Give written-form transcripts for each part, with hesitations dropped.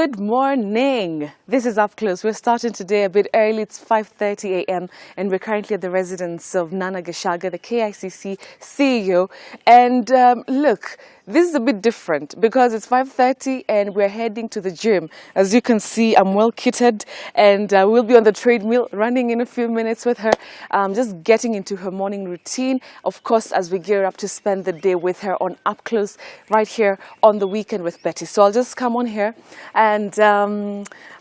Good morning. This is Upclose. We're starting today a bit early. It's 5:30 a.m. and we're currently at the residence of Nana Gecaga, the KICC CEO. And look, this is a bit different because it's 5:30 and we're heading to the gym. As you can see, I'm well kitted and we'll be on the treadmill running in a few minutes with her, just getting into her morning routine. Of course, as we gear up to spend the day with her on Upclose right here on the weekend with Betty. So I'll just come on here and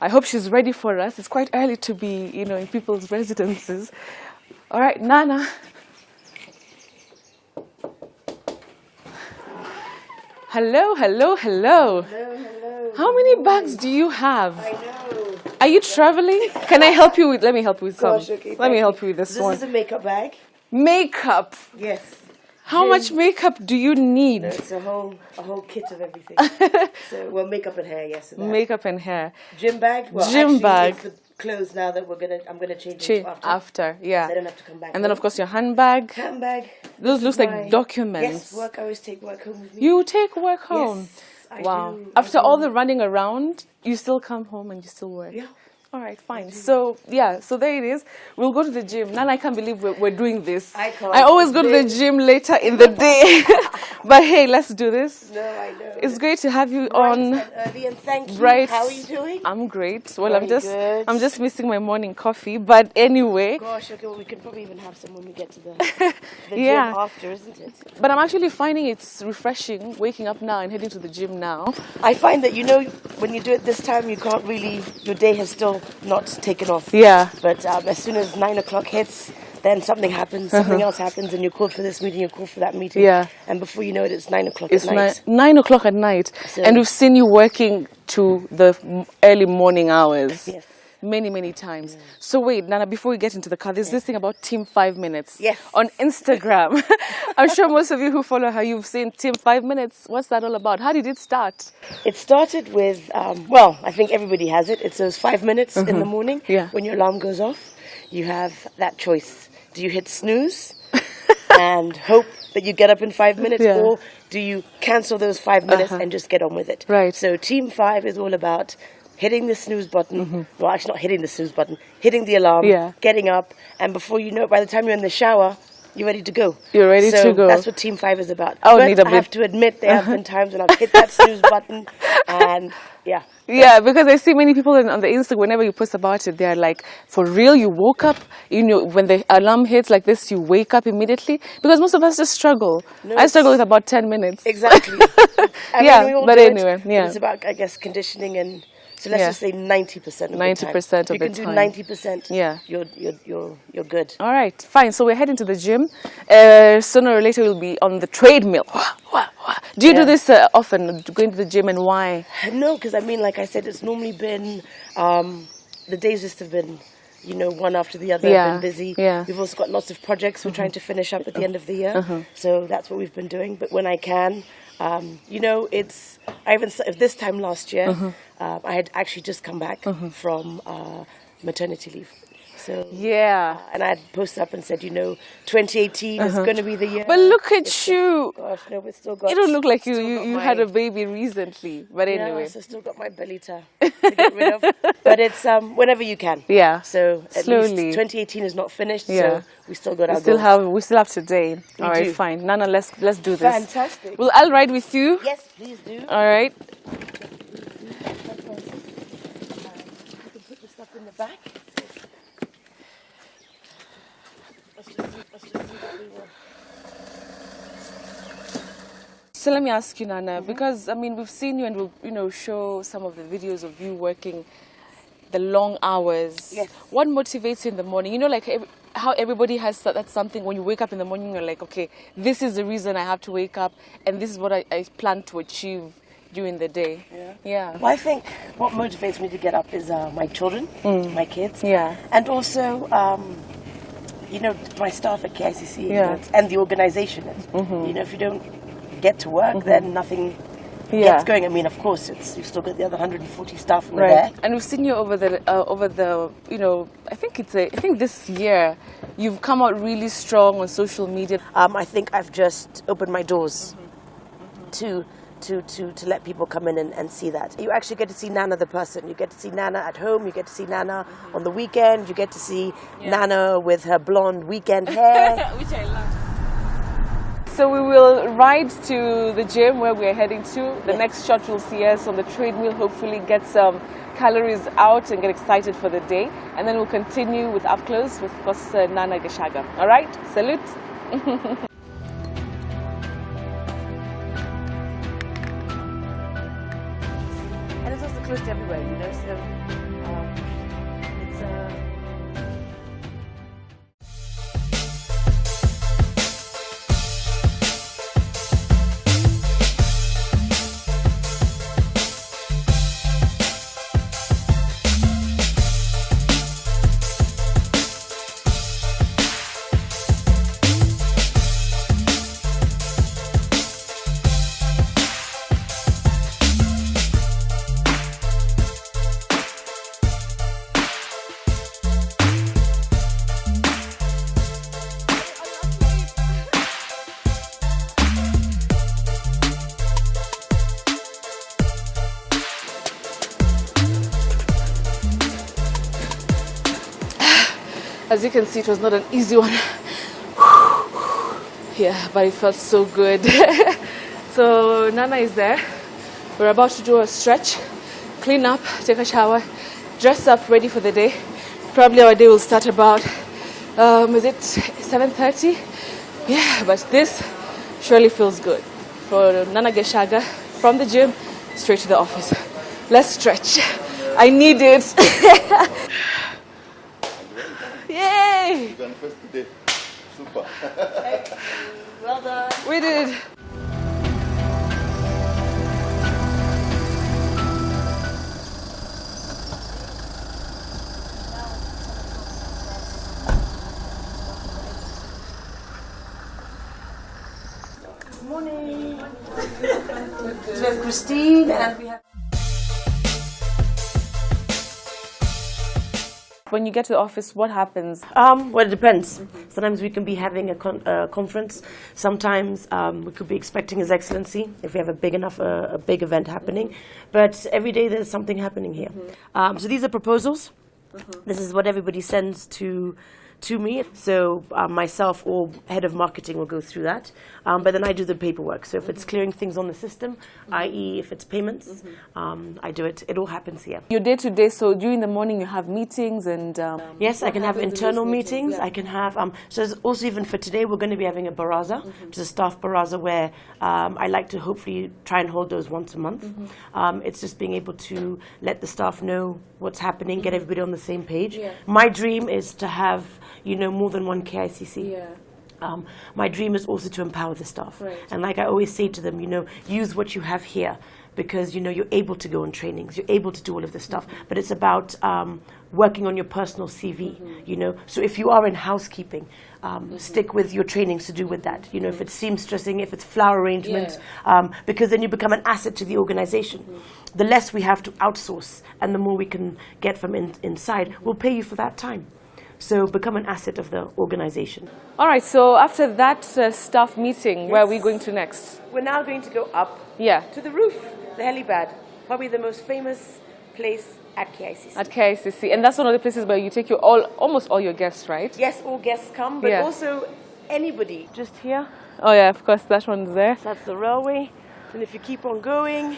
I hope she's ready for us. It's quite early to be, in people's residences. All right, Nana. Hello, hello, hello. Hello, hello. How many bags do you have? I know. Are you traveling? Can I help you with? Let me help you with some. Gosh, okay, Let me help you with this one. This is a makeup bag. Makeup. Yes. How much makeup do you need? No, it's a whole kit of everything. So, well, makeup and hair, yes. And Makeup and hair. Gym bag. Well, Gym actually, bag. It's the clothes now that I'm gonna change into After, yeah. So I don't have to come back. And then of course your handbag. Handbag. Those looks like documents. Yes, work. I always take work home with me. You take work home. Yes, I wow. do. After all the running around, you still come home and you still work. Yeah. All right, fine. So, yeah, so there it is. We'll go to the gym. Nana, I can't believe we're doing this. I can't. I always go to the gym later in the day. But hey, let's do this. No, I know. It's great to have you Bright on. and early, and thank you. Right. How are you doing? I'm great. Well, Very good. I'm just missing my morning coffee. But anyway. Gosh, okay, well, we can probably even have some when we get to the Yeah. gym after, isn't it? But I'm actually finding it's refreshing waking up now and heading to the gym now. I find that, when you do it this time, you can't really, your day has still not taken off. Yeah. But as soon as 9 o'clock hits, then something happens, something else happens, and you're called for this meeting, you're called for that meeting. Yeah. And before you know it, it's 9 o'clock It's at night. 9 o'clock at night. So- And we've seen you working to the early morning hours. Yes. Many, many times. So wait, Nana, before we get into the car, there's this thing about Team 5 Minutes. Yes. On Instagram. I'm sure most of you who follow her, you've seen Team 5 Minutes. What's that all about? How did it start? It started with, I think everybody has it. It's those 5 minutes in the morning. Yeah. When your alarm goes off, you have that choice. Do you hit snooze and hope that you get up in 5 minutes, Yeah. or do you cancel those 5 minutes and just get on with it? Right. So Team 5 is all about hitting the snooze button. Well, actually not hitting the snooze button, hitting the alarm, Yeah. getting up, and before you know it, by the time you're in the shower, you're ready to go. You're ready to go. That's what Team 5 is about. I would But need a I have bit- to admit, there have been times when I've hit that snooze button, and yeah. Yeah, because I see many people on the Insta, whenever you post about it, they're like, for real, you woke up, when the alarm hits like this, you wake up immediately? Because most of us just struggle. No, I struggle with about 10 minutes. Exactly. I Yeah, we all but do it, anyway, yeah. It's about, I guess, conditioning, and so let's Yeah. just say 90% of 90% the of time. the You time. can do 90%. Yeah. You're good. All right, fine. So we're heading to the gym. Sooner or later, we'll be on the treadmill. Do you do Yeah. this often, going to the gym, and why? No, because like I said, it's normally been the days just have been, one after the other. Yeah, Been busy. yeah. We've also got lots of projects we're trying to finish up at the end of the year. So that's what we've been doing. But when I can, this time last year, I had actually just come back from maternity leave. So Yeah. and I had posted up and said, 2018 is going to be the year. But look at you. Gosh, no, we still got. You don't look like still got you my- had a baby recently. But anyway. Yeah, so still got my belly to get rid of. But it's whenever you can. Yeah. So at Slowly. least 2018 is not finished. Yeah. So we still got our We still have today. All right, do. fine. Nana, let's do this. Fantastic. Well, I'll ride with you. Yes, please do. All right. You can put the stuff in the back. Let's just see what we will. So let me ask you, Nana, because we've seen you and we'll show some of the videos of you working the long hours. Yes. What motivates you in the morning? How everybody has that's something when you wake up in the morning, you're like, okay, this is the reason I have to wake up, and this is what I plan to achieve during the day. Yeah. Well, I think what motivates me to get up is my children, my kids. Yeah. And also, my staff at KICC Yeah. and the organization. If you don't get to work, then nothing gets going. Of course, you've still got the other 140 staff who are there. And we've seen you over the I think this year you've come out really strong on social media. I think I've just opened my doors to to let people come in and see that. You actually get to see Nana the person. You get to see Nana at home. You get to see Nana on the weekend. You get to see Nana with her blonde weekend hair. Which I love. So we will ride to the gym where we're heading to. The next shot will see us on the treadmill, hopefully get some calories out and get excited for the day. And then we'll continue with Up Close with, of course, Nana Gecaga. All right, salute. And it's also close to everywhere, you know, so it's As you can see, it was not an easy one. Yeah, but it felt so good. So Nana is there. We're about to do a stretch, clean up, take a shower, dress up, ready for the day. Probably our day will start about, is it 7:30? Yeah, but this surely feels good. For Nana Gecaga, from the gym, straight to the office. Let's stretch. I need it. Yay! You done first today. Super. well done. We did. Good morning. So we have Christine and we have. When you get to the office, what happens? Well, it depends. Sometimes we can be having a conference. Sometimes we could be expecting His Excellency if we have a big enough, a big event happening. But every day there's something happening here. So these are proposals. This is what everybody sends to me. So myself or head of marketing will go through that. But then I do the paperwork. So if it's clearing things on the system, i.e. if it's payments, I do it. It all happens here. Your day-to-day, so during the morning you have meetings and... Yes, I can have internal meetings. I can have... so there's also even for today, we're going to be having a baraza, which is a staff baraza where I like to hopefully try and hold those once a month. It's just being able to let the staff know what's happening, get everybody on the same page. My dream is to have, you know, more than one KICC. My dream is also to empower the staff. And like I always say to them, you know, use what you have here because, you know, you're able to go on trainings, you're able to do all of this stuff. But it's about working on your personal CV, you know. So if you are in housekeeping, stick with your trainings to do with that. You know, if it's seamstressing, if it's flower arrangement, because then you become an asset to the organization. The less we have to outsource and the more we can get from inside, we'll pay you for that time. So become an asset of the organization. All right, so after that staff meeting, where are we going to next? We're now going to go up to the roof, the helipad, probably the most famous place at KICC. At KICC, and that's one of the places where you take your almost all your guests, right? Yes, all guests come, but also anybody. Just here. Oh yeah, of course, that one's there. That's the railway. And if you keep on going,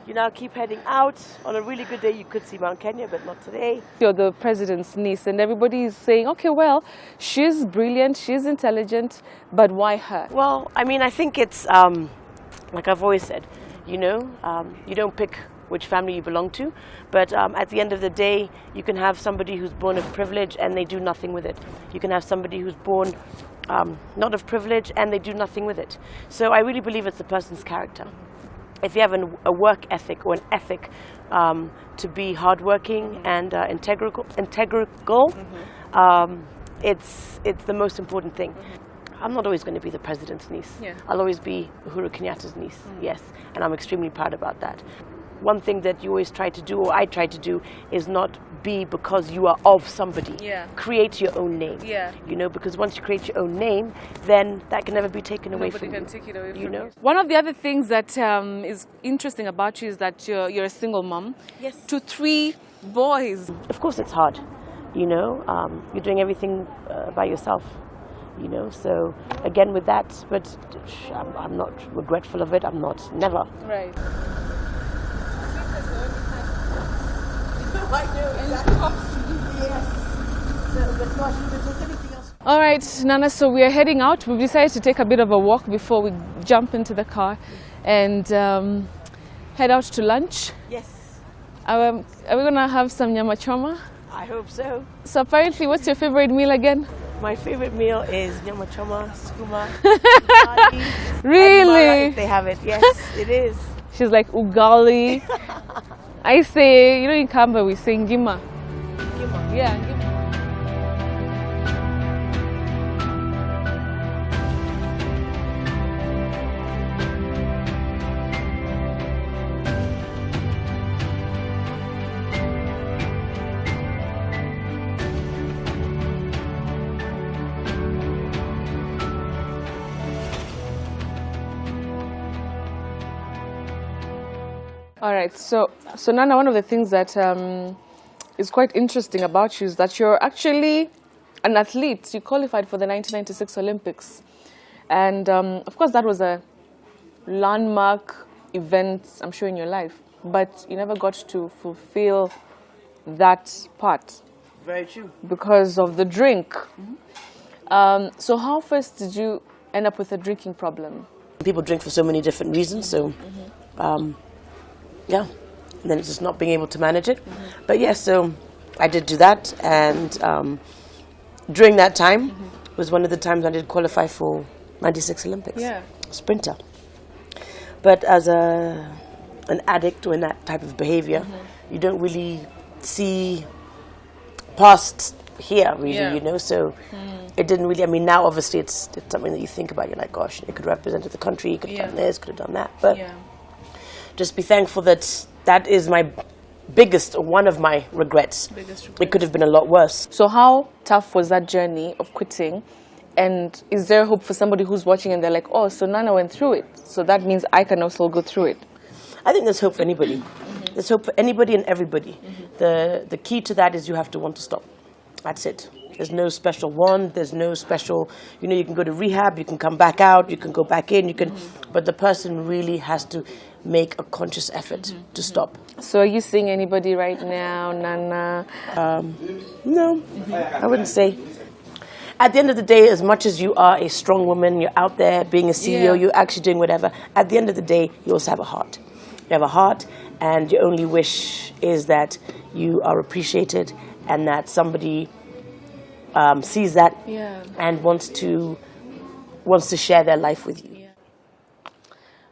you now keep heading out. On a really good day, you could see Mount Kenya, but not today. You're the president's niece, and everybody is saying, okay, well, she's brilliant, she's intelligent, but why her? Well, I mean, I think it's, like I've always said, you know, you don't pick which family you belong to, but at the end of the day, you can have somebody who's born of privilege and they do nothing with it. You can have somebody who's born not of privilege and they do nothing with it. So I really believe it's the person's character. If you have a work ethic or an ethic to be hardworking and integral, it's the most important thing. I'm not always going to be the president's niece. I'll always be Uhuru Kenyatta's niece, yes, and I'm extremely proud about that. One thing that you always try to do, or I try to do, is not be because you are of somebody. Yeah. Create your own name. Yeah. You know, because once you create your own name, then that can never be taken away Nobody from can you. take it away You from know? you. One of the other things that is interesting about you is that you're a single mom. Yes. To 3 boys. Of course, it's hard. You know, you're doing everything by yourself. You know, so again with that, but I'm not regretful of it. I'm not, never. Right. All right, Nana, so we are heading out. We've decided to take a bit of a walk before we jump into the car and head out to lunch. Yes, Are we going to have some nyama choma? I hope so. So apparently, what's your favorite meal again? My favorite meal is nyama choma, skuma, Really? if they have it. Yes, it is. She's like ugali. I say, you know, in Kamba we say ngima. Skuma. Yeah, ngima. All right, so Nana, one of the things that is quite interesting about you is that you're actually an athlete. You qualified for the 1996 Olympics. And of course, that was a landmark event, I'm sure, in your life. But you never got to fulfill that part. Very true. Because of the drink. So how first did you end up with a drinking problem? People drink for so many different reasons, so yeah, and then it's just not being able to manage it. But yes, so I did do that, and during that time was one of the times I did qualify for 96 Olympics. Yeah. Sprinter. But as an addict or in that type of behavior, you don't really see past here, really, Yeah. you know, so it didn't really, I mean, now obviously it's something that you think about, you're like, gosh, it could represent the country, you could have done this, could have done that, but just be thankful that that is my biggest, or one of my regrets. It could have been a lot worse. So how tough was that journey of quitting? And is there hope for somebody who's watching and they're like, oh, so Nana went through it, so that means I can also go through it? I think there's hope for anybody. There's hope for anybody and everybody. The key to that is you have to want to stop. That's it. There's no special one. There's no special, you know, you can go to rehab, you can come back out, you can go back in, you can, but the person really has to make a conscious effort to stop. So are you seeing anybody right now, Nana? No, I wouldn't say. At the end of the day, as much as you are a strong woman, you're out there being a CEO, you're actually doing whatever, at the end of the day, you also have a heart. You have a heart, and your only wish is that you are appreciated and that somebody sees that and wants to share their life with you.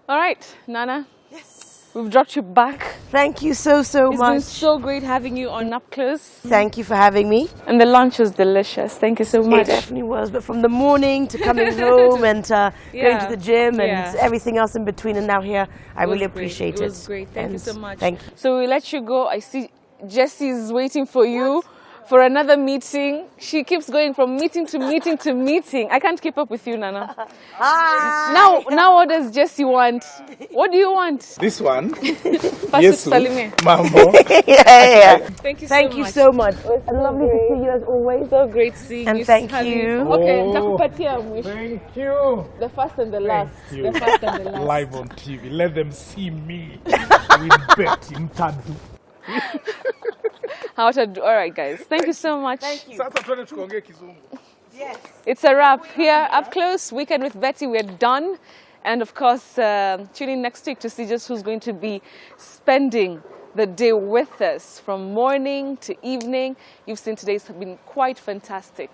All right, Nana. Yes. We've dropped you back. Thank you so It's been much. so great having you on Upclose. Thank you for having me. And the lunch was delicious. Thank you so It much. definitely was. But from the morning to coming home and going to the gym and everything else in between and now here, I really appreciate it. It was great. Thank you so much. Thank you. So we let you go. I see Jessie's waiting for you for another meeting. She keeps going from meeting to meeting to meeting. I can't keep up with you, Nana. Now what does Jessie want? What do you want? This one. Yes, Salime. Mambo. Thank you so Thank much. you so much. It's lovely to see you as always. So great seeing And you. thank having you. Okay, Oh. nitakupatia mwisho. Thank you. The first and the last. you. The first and the last. Live on TV. Let them see me with Betty Mtadu. How to do. All right, guys. Thank you so much. Sasa tuende tukaongee kizungu. It's a wrap here, Up Close, Weekend with Betty. We're done. And of course, tune in next week to see just who's going to be spending the day with us from morning to evening. You've seen today's been quite fantastic.